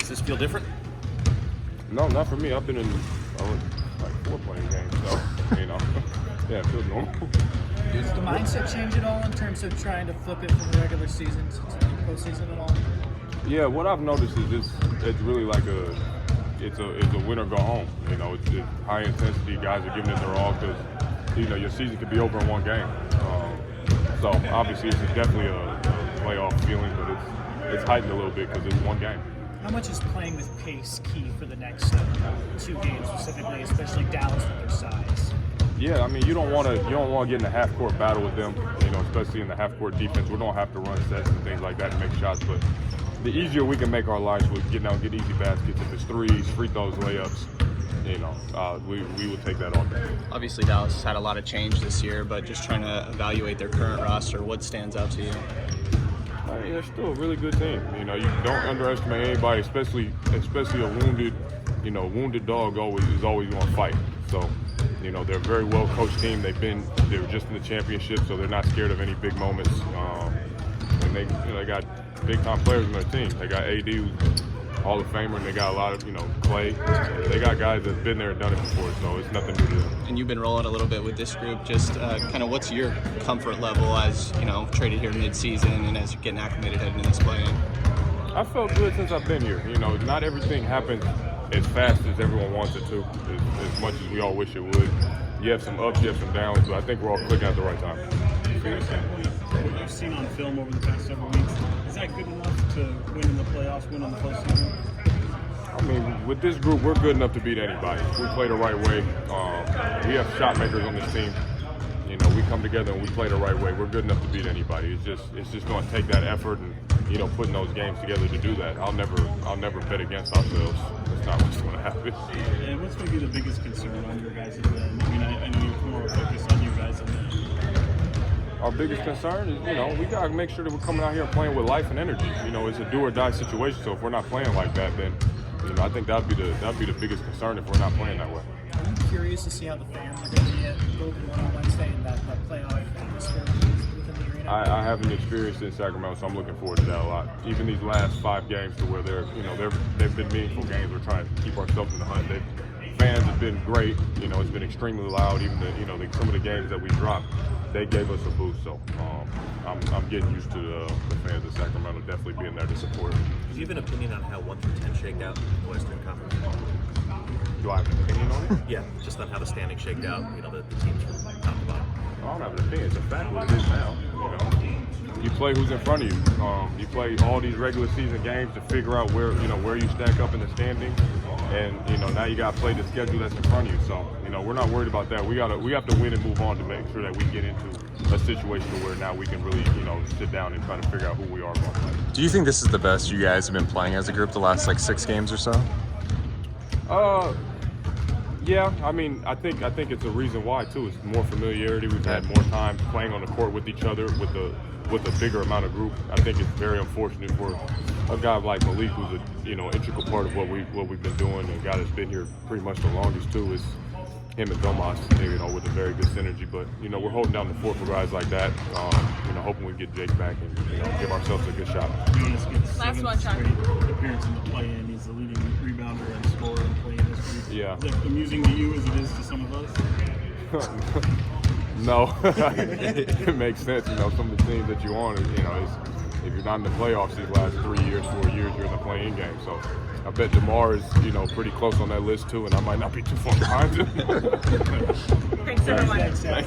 Does this feel different? No, not for me. I've been in like 4 playing games, so yeah, it feels normal. Does the mindset change at all in terms of trying to flip it from the regular season to the postseason at all? Yeah, what I've noticed is it's really like it's a win or go home. It's high intensity. Guys are giving it their all because your season could be over in one game. So obviously it's definitely a playoff feeling, but it's heightened a little bit because it's one game. How much is playing with pace key for the next 2 games specifically, especially Dallas with their size? Yeah, I mean you don't want to get in a half court battle with them. Especially in the half court defense, we don't have to run sets and things like that to make shots. But the easier we can make our lives with getting out, get easy baskets, if it's threes, free throws, layups, we would take that all day. Obviously, Dallas has had a lot of change this year, but just trying to evaluate their current roster, what stands out to you? I mean, they're still a really good team. You don't underestimate anybody, especially a wounded dog is always going to fight. So, they're a very well coached team. They were just in the championship, so they're not scared of any big moments. And they got big time players on their team. They got AD, who's Hall of Famer, and they got a lot of Clay. They got guys that's been there and done it before, so it's nothing new to them. And you've been rolling a little bit with this group. Just kind of what's your comfort level as traded here mid-season and as you're getting acclimated heading into this play-in? I felt good since I've been here. Not everything happens as fast as everyone wants it to, as much as we all wish it would. You have some ups, you have some downs, but I think we're all clicking at the right time. From your standpoint, what you've seen on film over the past several weeks, is that good enough to win in the playoffs, win in the postseason? I mean, with this group, we're good enough to beat anybody. We play the right way. We have shot makers on this team. We come together and we play the right way. We're good enough to beat anybody. It's just going to take that effort and putting those games together to do that. I'll never bet against ourselves. That's not what's going to happen. And what's going to be the biggest concern on your guys' end? I mean, I know you're more focused on you guys and then. Our biggest concern is, we got to make sure that we're coming out here and playing with life and energy. It's a do or die situation. So if we're not playing like that, then I think that'd be the biggest concern if we're not playing that way. I'm curious to see how the fans are going to be at Golden One on Wednesday and that playoff atmosphere within the arena. I haven't experienced it in Sacramento, so I'm looking forward to that a lot. Even these last 5 games, to where they've been meaningful games. We're trying to keep ourselves in the hunt. Fans have been great. It's been extremely loud. Even some of the games that we dropped, they gave us a boost. So I'm getting used to the fans of Sacramento definitely being there to support. Do you have an opinion on how 1 through 10 shaked out in the Western Conference? Do I have an opinion on it? Yeah, just on how the standings shaked out. The teams from top to bottom. I don't have an opinion. It's a fact what it is now. You play who's in front of you. You play all these regular season games to figure out where you stack up in the standing, and now you got to play the schedule that's in front of you. So we're not worried about that. We have to win and move on to make sure that we get into a situation where now we can really sit down and try to figure out who we are going to play. Do you think this is the best you guys have been playing as a group the last 6 games or so? Yeah, I mean, I think it's a reason why too. It's more familiarity. We've had more time playing on the court with each other with a bigger amount of group. I think it's very unfortunate for a guy like Malik, who's a integral part of what we've been doing. A guy that's been here pretty much the longest too is him and Domas, with a very good synergy. But we're holding down the fort for guys like that. Hoping we get Jake back and give ourselves a good shot. Last one, Sean. Appearance in the play-in. He's the leading rebounder and scorer in the play-in history. Yeah. Is that amusing to you as it is to some of us? No, it makes sense. Some of the teams that you're on, if you're not in the playoffs these last 3 years, 4 years, you're in the play-in game. So I bet DeMar is, pretty close on that list too, and I might not be too far behind him. Thanks, everyone.